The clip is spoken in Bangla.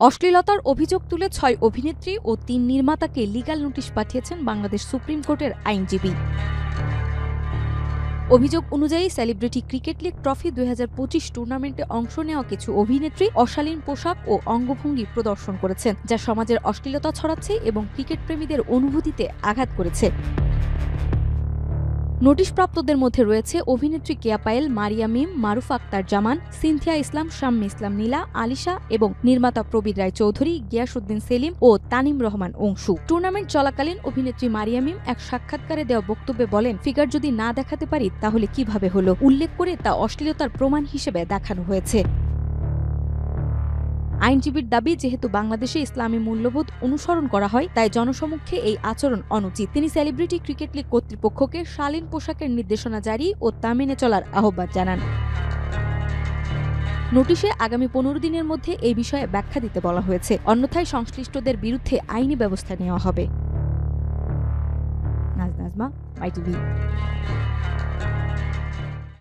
অশ্লীলতার অভিযোগ তুলে ৬ অভিনেত্রী ও ৩ নির্মাতাকে লিগ্যাল নোটিশ পাঠিয়েছেন বাংলাদেশ সুপ্রিম কোর্টের আইনজীবী। অভিযোগ অনুযায়ী সেলিব্রিটি ক্রিকেট লিগ ট্রফি ২০২৫ টুর্নামেন্টে অংশ নেওয়া কিছু অভিনেত্রী অশালীন পোশাক ও অঙ্গভঙ্গি প্রদর্শন করেছেন, যা সমাজের অশ্লীলতা ছড়াচ্ছে এবং ক্রিকেট প্রেমীদের অনুভূতিতে আঘাত করেছে। নোটিশপ্রাপ্তদের মধ্যে রয়েছে অভিনেত্রী কেয়া পায়েল, মারিয়া মিম, মারুফা আক্তার জামান, সিনথিয়া ইসলাম, শাম্মী ইসলাম নীলা, আলিশা এবং নির্মাতা প্রবীর রায় চৌধুরী, গিয়াসউদ্দিন সেলিম ও তানিম রহমান অংশু। টুর্নামেন্ট চলাকালীন অভিনেত্রী মারিয়া মিম এক সাক্ষাৎকারে দেওয়া বক্তব্যে বলেন, ফিগার যদি না দেখাতে পারি তাহলে কিভাবে হলো, উল্লেখ করে তা অশ্লীলতার প্রমাণ হিসেবে দেখানো হয়েছে। আইনজীবীর দাবি, যেহেতু বাংলাদেশে ইসলামী মূল্যবোধ অনুসরণ করা হয়, তাই জনসমক্ষে এই আচরণ অনুচিত। তিনি সেলিব্রিটি ক্রিকেট লিগ কর্তৃপক্ষকে শালীন পোশাকের নির্দেশনা জারি ও তা মেনে চলার আহ্বান জানান। নোটিশে আগামী ১৫ দিনের মধ্যে এই বিষয়ে ব্যাখ্যা দিতে বলা হয়েছে, অন্যথায় সংশ্লিষ্টদের বিরুদ্ধে আইনি ব্যবস্থা নেওয়া হবে। নাজমা, মাইটিভি।